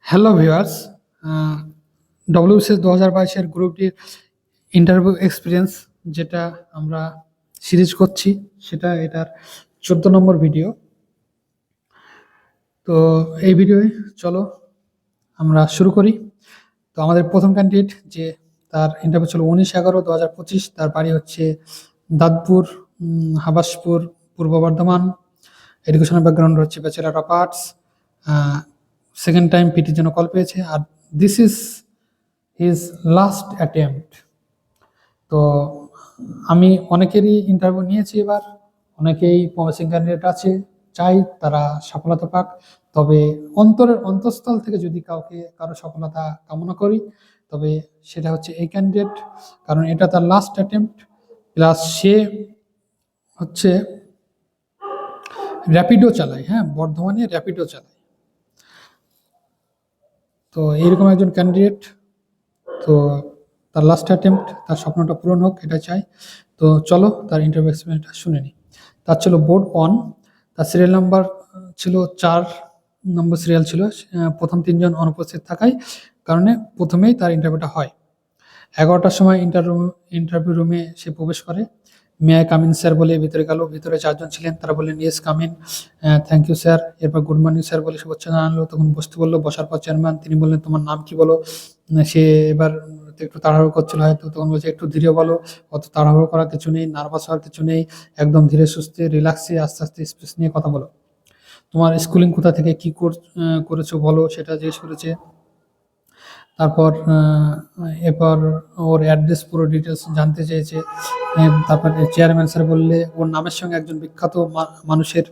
Hello viewers, WBCS 2022-এর গ্রুপটির interview experience যেটা আমরা সিরিজ করছি এটার 14 নম্বর ভিডিও। তো এই ভিডিওয়ে চলো আমরা শুরু করি। তো আমাদের প্রথম ক্যান্ডিডেট যে তার ইন্টারভিউ ছিল 19/11/2025, তার বাড়ি হচ্ছে দাঁতপুর, হাবাসপুর, পূর্ব বর্ধমান। এডুকেশনাল ব্যাকগ্রাউন্ড হচ্ছে bachelor of arts. Second time পিটির জন্য কল পেয়েছে, আর this is his last attempt. তো আমি অনেকেরই ইন্টারভিউ নিয়েছি, এবার অনেকেই প্রমিসিং ক্যান্ডিডেট আছে, চাই তারা সফলতা পাক। তবে অন্তঃস্থল থেকে যদি কারো সফলতা কামনা করি, তবে সেটা হচ্ছে এই ক্যান্ডিডেট, কারণ এটা তার লাস্ট অ্যাটেম্পট। প্লাস সে হচ্ছে র্যাপিডো চালায়, বর্ধমানে র্যাপিডো চালায়। তো এইরকম একজন ক্যান্ডিডেট, তো তার লাস্ট অ্যাটেম্পট, তার স্বপ্নটা পূরণ হোক, এটা চাই। তো চলো তার ইন্টারভিউ এক্সপিরিয়েন্সটা শুনে নিই। তার ছিল বোর্ড 1, তার সিরিয়াল নাম্বার ছিল 4 নম্বর সিরিয়াল ছিল। প্রথম 3 জন অনুপস্থিত থাকায় কারণে প্রথমেই তার ইন্টারভিউটা হয়। 11টার সময় ইন্টারভিউ রুমে সে প্রবেশ করে। মে আই কামিন স্যার বলে ভিতরে গেল। ভিতরে 4 জন ছিলেন, তারা বললেন yes come in, thank you sir. এরপর গুড মর্নিং স্যার বলে শুভেচ্ছা জানালো। তখন বসতে বললো, বসার পর চেয়ারম্যান তিনি বললেন তোমার নাম কি বলো। সে এবার একটু তাড়াহুড়ো করছিল হয়তো, তখন বলছে একটু ধীরে বলো, অত তাড়াহুড়ো করার কিছু নেই, নার্ভাস হওয়ার কিছু নেই, একদম ধীরে সুস্থে রিল্যাক্সে আস্তে আস্তে স্পেস নিয়ে কথা বলো। তোমার স্কুলিং কোথা থেকে কি করেছো বলো, সেটা জিজ্ঞেস করেছে। তারপর এরপর ওর অ্যাড্রেস পুরো ডিটেলস জানতে চেয়েছে। তারপর চেয়ারম্যান স্যার বললে ওর নামের সঙ্গে একজন বিখ্যাত মানুষের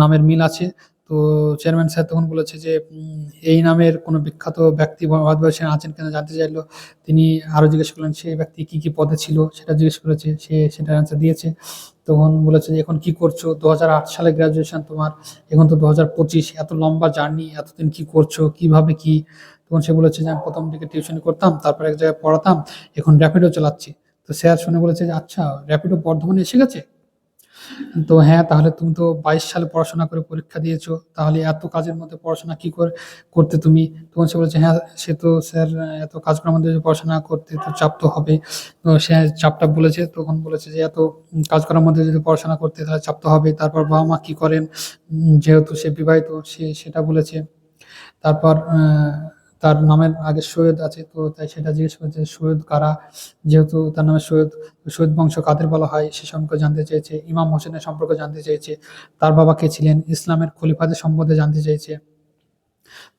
নামের মিল আছে। তো চেয়ারম্যান স্যার তখন বলেছে যে এই নামের কোনো বিখ্যাত ব্যক্তি ভারতবর্ষে আছেন কিনা জানতে চাইলো। তিনি আরও জিজ্ঞেস করলেন সেই ব্যক্তি কি কি পদে ছিল, সেটা জিজ্ঞেস করেছে। সে সেটার অ্যান্সার দিয়েছে। তখন বলেছে যে এখন কি করছো, 2008 সালে গ্রাজুয়েশন তোমার, এখন তো 2025, এত লম্বা জার্নি, এতদিন কি করছো, কিভাবে কি। তখন সে বলেছে যে আমি প্রথম দিকে টিউশনি করতাম, তারপর এক জায়গায় পড়াতাম, এখন র্যাপিডো চালাচ্ছি। তো স্যার শুনে বলেছে যে আচ্ছা, র্যাপিডো বর্ধমানে এসে গেছে। তো হ্যাঁ, তাহলে তুমি তো 22 সালে পড়াশোনা করে পরীক্ষা দিয়েছো, তাহলে এত কাজের মধ্যে পড়াশোনা কি করে করতে তুমি। তখন সে বলেছে হ্যাঁ, সে তো স্যার এত কাজ করার মধ্যে পড়াশোনা করতে তো চাপ তো হবে। তো সে চাপটা বলেছে। তখন বলেছে যে এত কাজ করার মধ্যে যদি পড়াশোনা করতে তাহলে চাপ তো হবে। তারপর বাবা মা কি করেন, যেহেতু সে বিবাহিত, সে সেটা বলেছে। তারপর তার নামের আগে সৈয়দ আছে, তো তাই সেটা জিজ্ঞেস করেছে সৈয়দ কারা, যেহেতু তার নামে সৈয়দ, সৈয়দ বংশ কাদের বলা হয় সে সম্পর্কে জানতে চেয়েছে। ইমাম হোসেনের সম্পর্কে জানতে চেয়েছে। তার বাবা কে ছিলেন, ইসলামের খলিফাদের সম্বন্ধে জানতে চেয়েছে।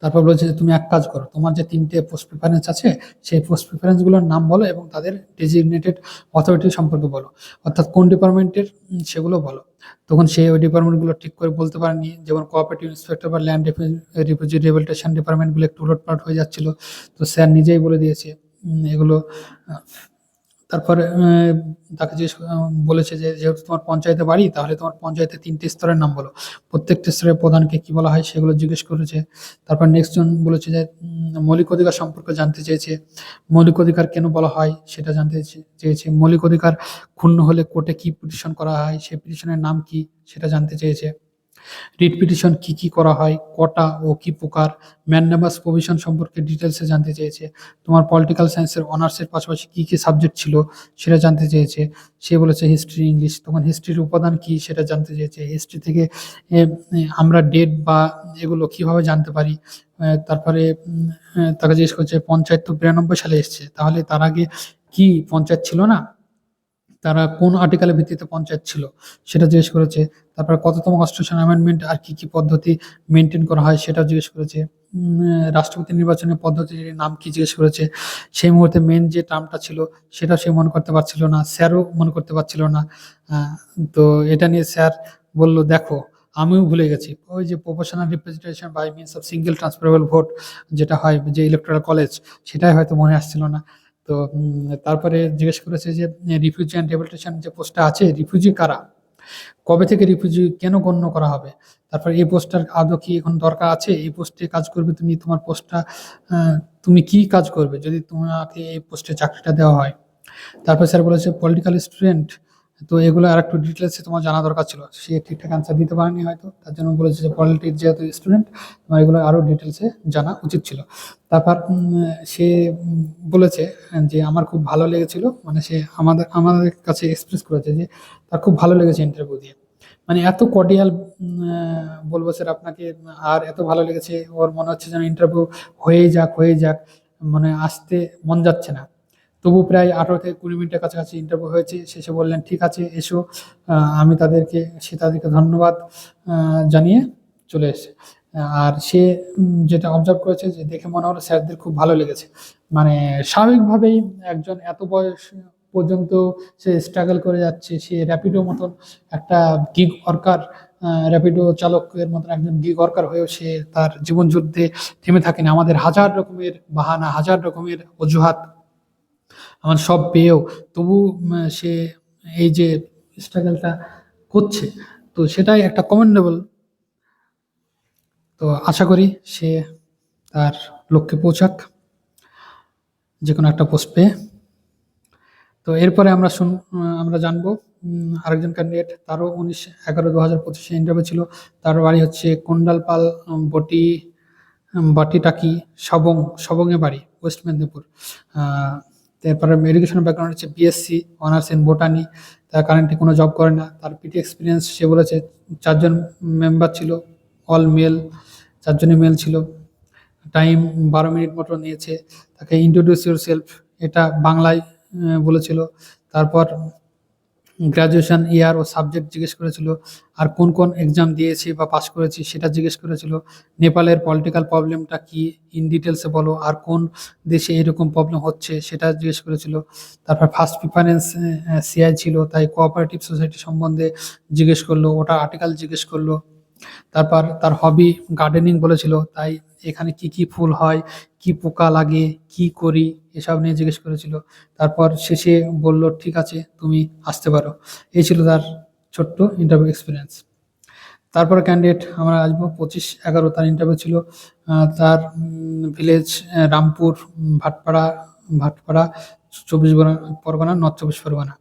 তারপর বলেছে যে তুমি এক কাজ করো, তোমার যে 3টে পোস্ট প্রিফারেন্স আছে সেই পোস্ট প্রিফারেন্সগুলোর নাম বলো এবং তাদের ডেজিগনেটেড অথরিটি সম্পর্কে বলো, অর্থাৎ কোন ডিপার্টমেন্টের সেগুলো বলো। তখন সে ওই ডিপার্টমেন্টগুলো ঠিক করে বলতে পারেনি, যেমন কোঅপারেটিভ ইন্সপেক্টর বা ল্যান্ড রিফিউজি রিহেবিলিটেশন ডিপার্টমেন্টগুলো একটু উলটপালট হয়ে যাচ্ছিল। তো স্যার নিজেই বলে দিয়েছে এগুলো। তারপরে তাকে বলেছে যে যেহেতু তোমার পঞ্চায়েতে বাড়ি, তাহলে তোমার পঞ্চায়েতে 3টে স্তরের নাম বলো, প্রত্যেকটা স্তরের প্রধানকে কি বলা হয় সেগুলো জিজ্ঞেস করেছে। তারপর নেক্সট জন বলেছে যে মৌলিক অধিকার সম্পর্কে জানতে চেয়েছে। মৌলিক অধিকার কেন বলা হয় সেটা জানতে চেয়েছে। মৌলিক অধিকার ক্ষুণ্ণ হলে কোর্টে কি পিটিশন করা হয়, সেই পিটিশনের নাম কি সেটা জানতে চেয়েছে। রিট পিটিশন কি কি করা হয়, কটা ও কি প্রকার, ম্যান্ডামাস প্রভিশন সম্পর্কে ডিটেলসে জানতে চেয়েছে। তোমার পলিটিক্যাল সায়েন্সের অনার্সের পাশাপাশি কি কি সাবজেক্ট ছিল সেটা জানতে চেয়েছে। সে বলেছে হিস্ট্রি, ইংলিশ। তখন হিস্ট্রির উপাদান কি সেটা জানতে চেয়েছে। হিস্ট্রি থেকে আমরা ডেট বা এগুলো কিভাবে জানতে পারি। তারপরে তাকে জিজ্ঞেস করছে পঞ্চায়েত তো 92 সালে এসছে, তাহলে তার আগে কি পঞ্চায়েত ছিল না, তারা কোন আর্টিকেলের ভিত্তিতে পঞ্চায়েত ছিল সেটা জিজ্ঞেস করেছে। তারপর কততম কনস্টিটিউশন অ্যামেন্ডমেন্ট আর কি কি পদ্ধতি মেনটেন করা হয় সেটা জিজ্ঞেস করেছে। রাষ্ট্রপতি নির্বাচনের পদ্ধতির নাম কি জিজ্ঞেস করেছে। সেই মুহূর্তে মেন যে টার্মটা ছিল সেটা সে মনে করতে পারছিল না, স্যারও মনে করতে পারছিল না। তো এটা নিয়ে স্যার বলল দেখো আমিও ভুলে গেছি, ওই যে proportional representation by means of single transferable vote যেটা হয় যে ইলেকট্রাল কলেজ, সেটাই হয়তো মনে আসছিল না। তো তারপরে জিজ্ঞেস করেছে যে রিফিউজি অ্যান্ড রিহ্যাবিলিটেশন যে পোস্টটা আছে, রিফিউজি কারা, কবে থেকে রিফিউজি কেন গণ্য করা হবে। তারপর এই পোস্টটার আদৌ কি এখন দরকার আছে, এই পোস্টে কাজ করবে তুমি, তোমার পোস্টটা তুমি কি কাজ করবে যদি তোমাকে এই পোস্টে চাকরিটা দেওয়া হয়। তারপর স্যার বলেছে পলিটিক্যাল স্টুডেন্ট তো এগুলো আর একটু ডিটেলসে তোমার জানা দরকার ছিল, সে ঠিকঠাক অ্যান্সার দিতে পারেনি হয়তো, তার জন্য বলেছে যে পলিটিক্স যেহেতু স্টুডেন্ট তোমার এগুলো আরও ডিটেলসে জানা উচিত ছিল। তারপর সে বলেছে যে আমার খুব ভালো লেগেছিল, মানে সে আমাদের কাছে এক্সপ্রেস করেছে যে তার খুব ভালো লেগেছে ইন্টারভিউ দিয়ে, মানে এত কর্ডিয়াল বলবো স্যার আপনাকে, আর এত ভালো লেগেছে, ওর মনে হচ্ছে যেন ইন্টারভিউ হয়েই যাক, মানে আসতে মন যাচ্ছে না। তবু প্রায় 18 থেকে 20 মিনিটের কাছাকাছি ইন্টারভিউ হয়েছে, শেষে বললেন ঠিক আছে এসো। আমি তাদেরকে ধন্যবাদ জানিয়ে চলে এসেছে। আর সে যেটা অবজার্ভ করেছে যে দেখে মনে হলো স্যারদের খুব ভালো লেগেছে, মানে স্বাভাবিকভাবেই একজন এত বয়স পর্যন্ত সে স্ট্রাগল করে যাচ্ছে, সে র্যাপিডো মতন একটা গিগ ওয়ার্কার, র্যাপিডো চালকের মতন একজন গিগ ওয়ার্কার হয়েও সে তার জীবন যুদ্ধে থেমে থাকেনি। আমাদের হাজার রকমের বাহানা, হাজার রকমের অজুহাত, আমার সব পেয়েও তবু সে এই যে স্ট্রাগলটা করছে, তো সেটাই একটা কমেন্ডেবল। তো আশা করি সে তার লক্ষ্যে পৌঁছাক যে কোনো একটা পোস্ট পেয়ে। তো এরপরে আমরা জানবো আরেকজন ক্যান্ডিডেট, তারও 19/11/2025 ইন্টারভিউ ছিল। তার বাড়ি হচ্ছে কোন্ডালপাল, বাটিটাকি, সবংয়ে বাড়ি, ওয়েস্ট মেদিনীপুর। তারপরে এডুকেশনাল ব্যাকগ্রাউন্ড হচ্ছে বিএসসি অনার্স ইন বোটানি। তার কারেন্টলি কোনো জব করে না। তার পিটি এক্সপিরিয়েন্স সে বলেছে 4 জন মেম্বার ছিল, অল মেল, 4 জনই মেল ছিল। টাইম 12 মিনিট মতো নিয়েছে। তাকে ইন্ট্রোডিউস ইউর সেলফ, এটা বাংলায় বলেছিল। তারপর গ্রাজুয়েশন ইয়ার ও সাবজেক্ট জিজ্ঞেস করেছিল, আর কোন কোন এক্সাম দিয়েছি বা পাস করেছি সেটা জিজ্ঞেস করেছিল। নেপালের পলিটিক্যাল প্রবলেমটা কি ইন ডিটেলসে বলো, আর কোন দেশে এরকম প্রবলেম হচ্ছে সেটা জিজ্ঞেস করেছিল। তারপর ফার্স্ট প্রিফারেন্স সিআই ছিল, তাই কোঅপারেটিভ সোসাইটি সম্বন্ধে জিজ্ঞেস করলো, ওটা আর্টিকেল জিজ্ঞেস করলো। তারপর তার হবি গার্ডেনিং বলেছিল, তাই এখানে কি কি ফুল হয়, কি পোকা লাগে, কি করি, এসব নিয়ে জিজ্ঞেস করেছিল। তারপর শেষে বলল ঠিক আছে তুমি আসতে পারো। এই ছিল তার ছোট্ট ইন্টারভিউ এক্সপিরিয়েন্স। তারপরে ক্যান্ডিডেট আমরা আসবো 25/11, তার ইন্টারভিউ ছিল। তার ভিলেজ রামপুর, ভাটপাড়া 24 পরগনা, নর্থ 24 পরগনা।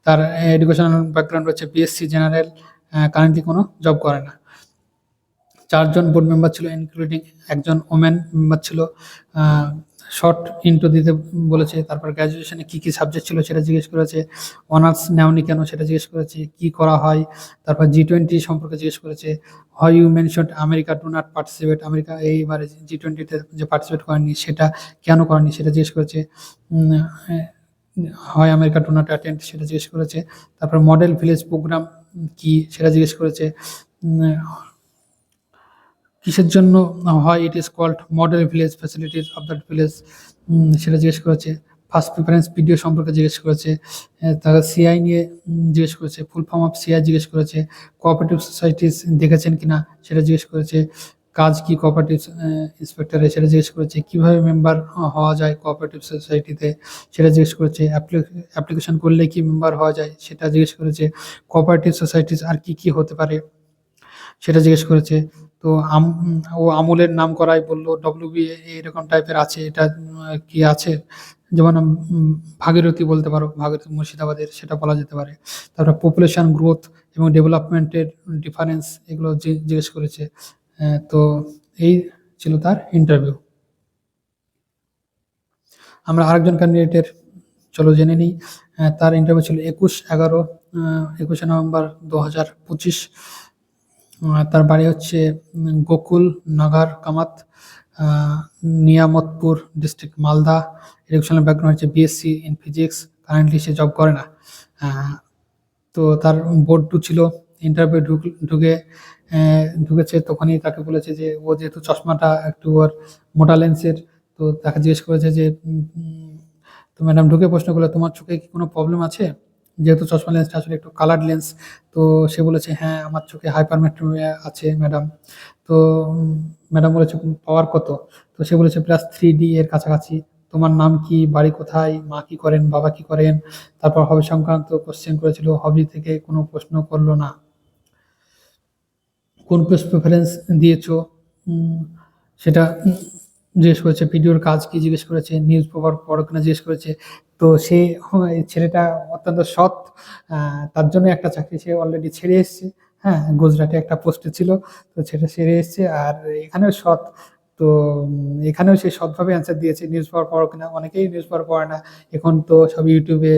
তার এডুকেশনাল ব্যাকগ্রাউন্ড হচ্ছে বিএসসি জেনারেল, কারেন্টলি কোনো জব করে না। 4 জন বোর্ড মেম্বার ছিল, ইনক্লুডিং একজন ওমেন মেম্বার ছিল। শর্ট ইন্ট্রো দিতে বলেছে। তারপর গ্র্যাজুয়েশনে কী কী সাবজেক্ট ছিল সেটা জিজ্ঞেস করেছে। অনার্স নেওনি কেন সেটা জিজ্ঞেস করেছে। কি করা হয়, তারপর G20 সম্পর্কে জিজ্ঞেস করেছে। হয় you mentioned America do not participate, America এইবারে G20-তে যে পার্টিসিপেট করেনি সেটা কেন করেনি সেটা জিজ্ঞেস করেছে। হয় আমেরিকা ডু নট অ্যাটেন্ড সেটা জিজ্ঞেস করেছে। তারপর মডেল ভিলেজ প্রোগ্রাম কি সেটা জিজ্ঞেস করেছে। কিসের জন্য হয় it is called model village, facilities of that village সেটা জিজ্ঞেস করেছে। ফার্স্ট প্রিফারেন্স পিডিও সম্পর্কে জিজ্ঞেস করেছে। তারা সিআই নিয়ে জিজ্ঞেস করেছে, ফুল ফর্ম অফ সিআই জিজ্ঞেস করেছে। কোঅপারেটিভ সোসাইটিস দেখেছেন কিনা সেটা জিজ্ঞেস করেছে। কাজ কি কোঅপারেটিভ ইন্সপেক্টরে সেটা জিজ্ঞেস করেছে। কীভাবে মেম্বার হওয়া যায় কোঅপারেটিভ সোসাইটিতে সেটা জিজ্ঞেস করেছে। অ্যাপ্লিকেশন করলে কি মেম্বার হওয়া যায় সেটা জিজ্ঞেস করেছে। কোঅপারেটিভ সোসাইটিস আর কি কি হতে পারে সেটা জিজ্ঞেস করেছে। তো ও আমুলের নাম করাই বললো, WBA এরকম টাইপের আছে, এটা কি আছে, যেমন ভাগীরথী বলতে পারো, ভাগীরথী মুর্শিদাবাদের, সেটা বলা যেতে পারে। তারপর পপুলেশন গ্রোথ এবং ডেভেলপমেন্টের ডিফারেন্স এগুলো জিজ্ঞেস করেছে। তো এই ছিল তার ইন্টারভিউ। আমরা আরেকজন ক্যান্ডিডেটের চলো জেনে নিই। তার ইন্টারভিউ ছিল 21/11 2025। তার বাড়ি হচ্ছে Gokul Nagar Kamat, Niyamatpur district, Malda. Educational background হচ্ছে বিএসসি ইন ফিজিক্স, কারেন্টলি সে জব করে না। তো তার বোর্ড 2 ছিল। ইন্টারভিউ ঢুকেছে তখনই তাকে বলেছে যে ও যেহেতু চশমাটা একটু ওর মোটা লেন্সের, তো তাকে জিজ্ঞেস করেছে যে তো ম্যাডাম ঢুকে প্রশ্ন করলো তোমার চোখে কি কোনো প্রবলেম আছে, যেহেতু চশমা লেন্সটা আসলে একটু কালার্ড লেন্স। তো সে বলেছে হ্যাঁ আমার চোখে হাইপারমেট্রোপিয়া আছে ম্যাডাম। তো ম্যাডাম বলেছে পাওয়ার কত, তো সে বলেছে +3D এর কাছাকাছি। তোমার নাম কি, বাড়ি কোথায়, মা কি করেন, বাবা কি করেন। তারপর হবি সংক্রান্ত কোশ্চেন করেছিল, হবি থেকে কোনো প্রশ্ন করলো না। কোন প্রেফারেন্স দিয়েছো সেটা জিজ্ঞেস করেছে, ভিডিওর কাজ কি জিজ্ঞেস করেছে, নিউজ পেপার পড়ো কিনা জিজ্ঞেস করেছে। তো সে এই ছেলেটা অত্যন্ত সৎ, তার জন্য একটা চাকরি সে অলরেডি ছেড়ে এসেছে। হ্যাঁ, গুজরাটে একটা পোস্টে ছিল, তো সেটা ছেড়ে এসেছে। আর এখানেও সৎ। তো এখানেও সে সৎভাবে অ্যান্সার দিয়েছে, নিউজ পেপার পড়ো কিনা। অনেকেই নিউজ পেপার পড়ে না, এখন তো সব ইউটিউবে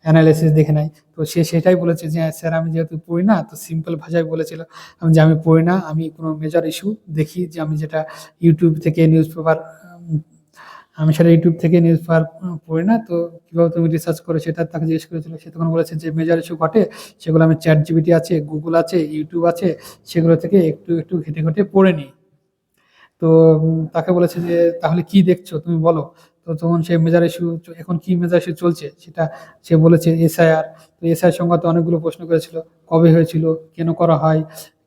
অ্যানালাইসিস দেখে নেয়। তো সে সেটাই বলেছে যে, স্যার আমি যেহেতু পড়ি না, তো সিম্পল ভাষায় বলেছিল আমি যে আমি পড়ি না, আমি কোনো মেজর ইস্যু দেখি যে আমি যেটা ইউটিউব থেকে নিউজ পেপার, আমি সেটা ইউটিউব থেকে নিউজ পেপার পড়ি না। তো কিভাবে তুমি রিসার্চ করে সেটা তাকে জিজ্ঞেস করেছিল। সে তখন বলেছে যে মেজর ইস্যু ঘটে, সেগুলো আমি চ্যাট জিপিটি আছে, গুগল আছে, ইউটিউব আছে, সেগুলো থেকে একটু একটু ঘেটে ঘেটে পড়ে নিই। তো তাকে বলেছে যে তাহলে কি দেখছো তুমি বলো। তো তখন সে মেজর ইস্যু, এখন কি মেজর ইস্যু চলছে সেটা সে বলেছে এসআইআর। তো এসআইআর সংক্রান্ত অনেকগুলো প্রশ্ন করেছিল, কবে হয়েছিল, কেন করা হয়,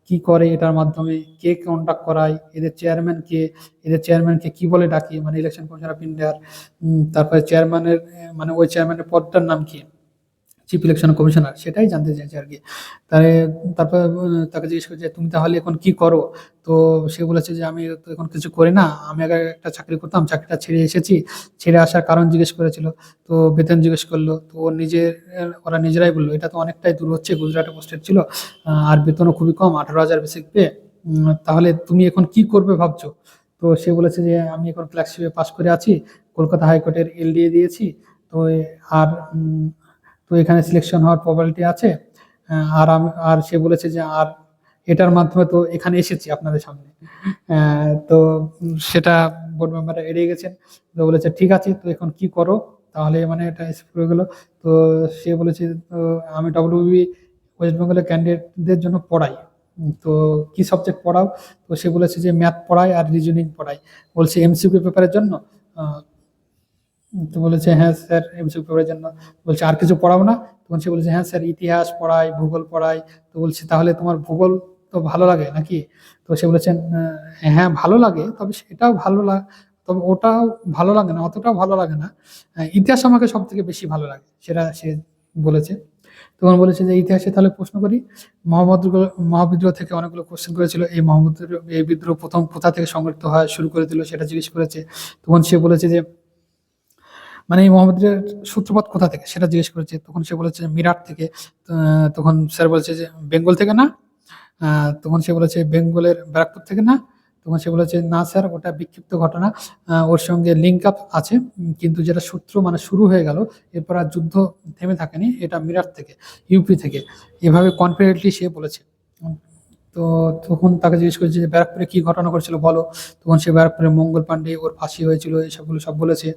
কি করে এটার মাধ্যমে, কে কন্ডাক্ট করায়, এদের চেয়ারম্যান কে, এদের চেয়ারম্যানকে কি বলে ডাকি, মানে ইলেকশন কমিশন অফ ইন্ডিয়ার। তারপরে চেয়ারম্যানের মানে ওই চেয়ারম্যানের পদটার নাম কি, চিফ ইলেকশন কমিশনার, সেটাই জানতে চাইছে আর কি। তারে তারপর তাকে জিজ্ঞেস করছে তুমি তাহলে এখন কি করো। তো সে বলেছে যে আমি তো এখন কিছু করি না, আমি আগে একটা চাকরি করতাম, চাকরিটা ছেড়ে এসেছি। ছেড়ে আসার কারণ জিজ্ঞেস করেছিল, তো বেতন জিজ্ঞেস করলো। তো ওর নিজের ওরা নিজেরাই বললো এটা তো অনেকটাই দূর হচ্ছে, গুজরাটে পোস্টেড ছিল, আর বেতনও খুবই কম, 18,000 বেসিক পে। তাহলে তুমি এখন কি করবে ভাবছো। তো সে বলেছে যে আমি এখন ক্লার্কশিপে পাশ করে আছি, কলকাতা হাইকোর্টের এলডিএ দিয়েছি। তো আর তো এখানে সিলেকশন হওয়ার প্রবাবিলিটি আছে। আর সে বলেছে যে আর এটার মাধ্যমে তো এখানে এসেছি আপনাদের সামনে। তো সেটা বোর্ড মেম্বাররা এড়িয়ে গেছেন। তো বলেছে ঠিক আছে, তো এখন কি করো। তাহলে মানে এটা স্কিপ হয়ে গেল। তো সে বলেছে তো আমি ডব্লিউবি ওয়েস্ট বেঙ্গলের ক্যান্ডিডেটদের জন্য পড়াই। তো কি সাবজেক্ট পড়াও। তো সে বলেছে যে ম্যাথ পড়াই আর রিজনিং পড়াই। বলছে এমসিকিউ পেপারের জন্য। আহ, তো বলেছে হ্যাঁ স্যার এমসিকিউ পেপারের জন্য। বলছে আর কিছু পড়াবো না। তখন সে বলেছে হ্যাঁ স্যার ইতিহাস পড়াই, ভূগোল পড়াই। তো বলছে তাহলে তোমার ভূগোল তো ভালো লাগে নাকি। তো সে বলেছেন হ্যাঁ ভালো লাগে, তবে সেটাও ভালো লাগে, তবে ওটাও ভালো লাগে না, অতটাও ভালো লাগে না। ইতিহাস আমাকে সব থেকে বেশি ভালো লাগে, সেটা সে বলেছে। তখন বলেছে যে ইতিহাসে তাহলে প্রশ্ন করি। মহাবিদ্রোহ থেকে অনেকগুলো কোশ্চেন করেছিল, এই বিদ্রোহ প্রথম কোথা থেকে সংগঠিত হয় শুরু করে দিল সেটা জিজ্ঞেস করেছে। তখন সে বলেছে যে মানে এই মোহাম্মদের সূত্রপাত কোথা থেকে সেটা জিজ্ঞেস করেছে। তখন সে বলেছে যে মিরাট থেকে। তখন স্যার বলেছে যে বেঙ্গল থেকে না। তখন সে বলেছে বেঙ্গলের ব্যারাকপুর থেকে না। তখন সে বলেছে না স্যার ওটা বিক্ষিপ্ত ঘটনা, ওর সঙ্গে লিঙ্ক আপ আছে, কিন্তু যেটা সূত্র মানে শুরু হয়ে গেল, এরপর আর যুদ্ধ থেমে থাকেনি, এটা মিরাট থেকে, ইউপি থেকে। এভাবে কনফিডেন্টলি সে বলেছে। তো তখন তাকে জিজ্ঞেস করেছে যে ব্যারাকপুরে কি ঘটনা করেছিল বলো। তখন সে ব্যারাকপুরে মঙ্গল পাণ্ডে ওর ফাঁসি হয়েছিল এসবগুলো সব বলেছে।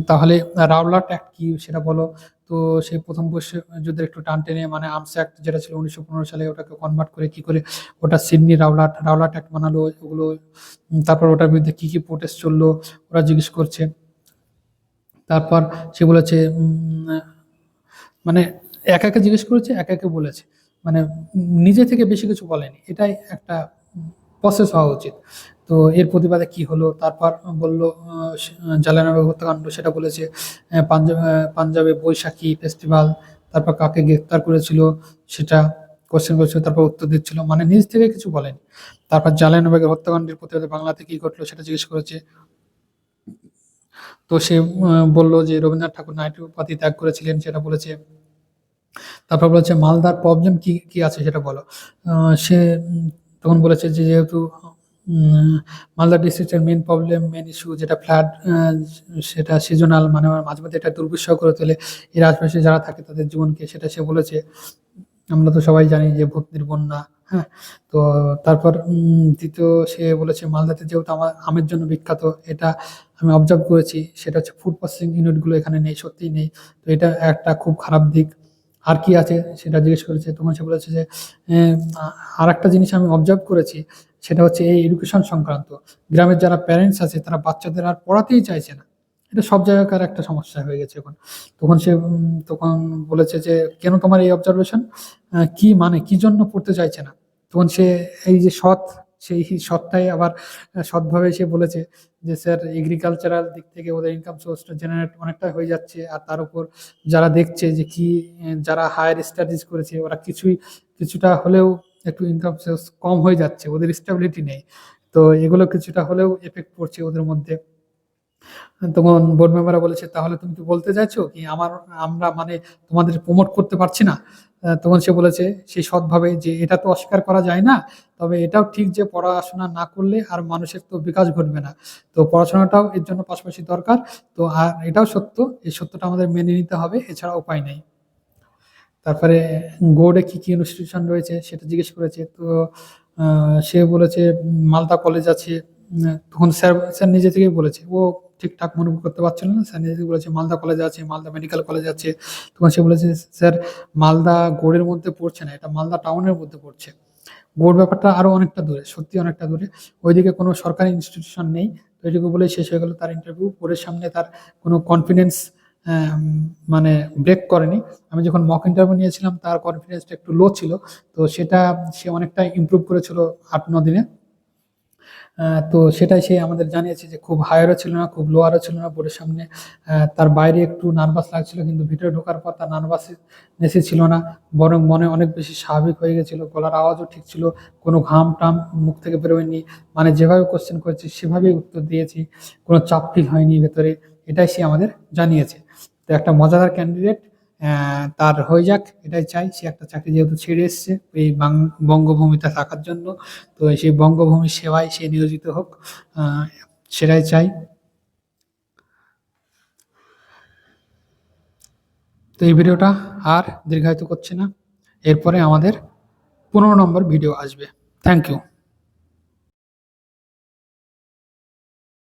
তাহলে রাওলাট অ্যাক্ট কি সেটা বলো। তো সে প্রথম বর্ষে যুদ্ধের একটু টান টেনে মানে আর্মস অ্যাক্ট যেটা ছিল 1915 সালে, ওটাকে কনভার্ট করে কি করে ওটা সিডনি রাওলাট অ্যাক্ট বানালো ওগুলো। তারপর ওটার বিরুদ্ধে কি কি প্রোটেস্ট চললো ওরা জিজ্ঞেস করছে। তারপর সে বলেছে মানে একা একা জিজ্ঞেস করেছে, একা একা বলেছে, মানে নিজে থেকে বেশি কিছু বলেনি, এটাই একটা প্রসেস হওয়া উচিত। তো এর প্রতিবাদে কি হলো, তারপর বললো জালিয়ানওয়ালাবাগ হত্যাকাণ্ড সেটা বলেছে। পাঞ্জাবে বৈশাখী ফেস্টিভ্যাল, তারপর কাকে গ্রেফতার করেছিল সেটা কোশ্চেন করেছিল, তারপর উত্তর দিচ্ছিল, মানে নিজ থেকে কিছু বলেনি। তারপর জালিয়ানওয়ালাবাগের হত্যাকাণ্ডের প্রতিবাদে বাংলাতে কি ঘটলো সেটা জিজ্ঞেস করেছে। তো সে বললো যে রবীন্দ্রনাথ ঠাকুর নাইট উপাধি ত্যাগ করেছিলেন সেটা বলেছে। তারপর বলেছে মালদার প্রবলেম কি কি আছে সেটা বলো। সে তখন বলেছে যে যেহেতু মালদা ডিস্ট্রিক্টের মেন প্রবলেম, মেন ইস্যু যেটা ফ্লাড, সেটা সিজনাল, মানে মাঝে মধ্যে এটা দুর্বিষহ করে তোলে এর আশপাশে যারা থাকে তাদের জীবনকে, সেটা সে বলেছে। আমরা তো সবাই জানি যে ভূতনির বন্যা। হ্যাঁ। তো তারপর দ্বিতীয় সে বলেছে মালদাতে যেহেতু আমার আমের জন্য বিখ্যাত, এটা আমি অবজার্ভ করেছি, সেটা হচ্ছে ফুড প্রসেসিং ইউনিটগুলো এখানে নেই, সত্যিই নেই। তো এটা একটা খুব খারাপ দিক। আর কি আছে সেটা জিজ্ঞেস করেছে। তখন সে বলেছে যে আর একটা জিনিস আমি অবজার্ভ করেছি, সেটা হচ্ছে এই এডুকেশন সংক্রান্ত। গ্রামের যারা প্যারেন্টস আছে তারা বাচ্চাদের আর পড়াতেই চাইছে না। এটা সব জায়গাকার একটা সমস্যা হয়ে গেছে এখন। তখন বলেছে যে কেন তোমার এই অবজারভেশন, কি মানে কি জন্য পড়তে চাইছে না। তখন সে এই যে সৎ, সেই সৎটাই আবার সৎভাবে সে বলেছে যে স্যার এগ্রিকালচারাল দিক থেকে ওদের ইনকাম সোর্সটা জেনারেট অনেকটা হয়ে যাচ্ছে, আর তার উপর যারা দেখছে যে কি যারা হায়ার স্টাডিজ করেছে ওরা কিছুটা হলেও একটু ইনকাম সোর্স কম হয়ে যাচ্ছে, ওদের স্টেবিলিটি নেই। তো এগুলো কিছুটা হলেও এফেক্ট পড়ছে ওদের মধ্যে। তখন বোর্ড মেম্বাররা বলেছে, তাহলে তুমি কি বলতে চাইছো কি আমরা মানে তোমাদের প্রমোট করতে পারছি না? তখন সে বলেছে সেই সৎভাবে যে এটা তো অস্বীকার করা যায় না, তবে এটাও ঠিক যে পড়াশোনা না করলে আর মানুষের তো বিকাশ ঘটবে না। তো পড়াশোনাটাও এর জন্য পাশাপাশি দরকার। তো আর এটাও সত্য, এই সত্যটা আমাদের মেনে নিতে হবে, এছাড়া উপায় নেই। তারপরে বোর্ডে কি কি ইনস্টিটিউশন রয়েছে সেটা জিজ্ঞেস করেছে। তো সে বলেছে মালদা কলেজ আছে। তখন স্যার স্যার নিজে থেকেই বলেছে, ও ঠিকঠাক মনে করতে পারছিল না, স্যার নিজে থেকে বলেছে মালদা কলেজ আছে, মালদা মেডিকেল কলেজ আছে। তখন সে বলেছে, স্যার মালদা গোড়ের মধ্যে পড়ছে না, এটা মালদা টাউনের মধ্যে পড়ছে। গোড় ব্যাপারটা আরো অনেকটা দূরে, সত্যি অনেকটা দূরে, ওইদিকে কোনো সরকারি ইনস্টিটিউশন নেই। তো এইটুকু বলে শেষ হয়ে গেল তার ইন্টারভিউ। বোর্ডের সামনে তার কোনো কনফিডেন্স মানে ব্রেক করেনি। আমি যখন মক ইন্টারভিউ নিয়েছিলাম তার কনফিডেন্সটা একটু লো ছিল, তো সেটা সে অনেকটা ইমপ্রুভ করেছিল 8-9 দিনে। তো সেটাই সে আমাদের জানিয়েছে যে খুব হায়ারও ছিল না, খুব লোয়ারও ছিল না বোর্ডের সামনে। তার বাইরে একটু নার্ভাস লাগছিল, কিন্তু ভিতরে ঢোকার পর তার নার্ভাসনেসই ছিল না, বরং মনে অনেক বেশি স্বাভাবিক হয়ে গেছিল, গলার আওয়াজও ঠিক ছিল, কোনো ঘাম টাম মুখ থেকে বেরোয়নি। মানে যেভাবে কোশ্চেন করেছি সেভাবেই উত্তর দিয়েছি, কোনো চাপ ফিল হয়নি ভেতরে। এটাই সে আমাদের জানিয়েছে। তো একটা মজাদার ক্যান্ডিডেট, তার হয়ে যাক এটাই চাই। সে একটা চাকরি যেহেতু ছেড়ে এসছে এই বঙ্গভূমিতে থাকার জন্য, তো সেই বঙ্গভূমির সেবায় সে নিয়োজিত হোক, আহ, সেটাই চাই। তো এই ভিডিওটা আর দীর্ঘায়িত করছে না, এরপরে আমাদের 15 নম্বর ভিডিও আসবে। Thank you.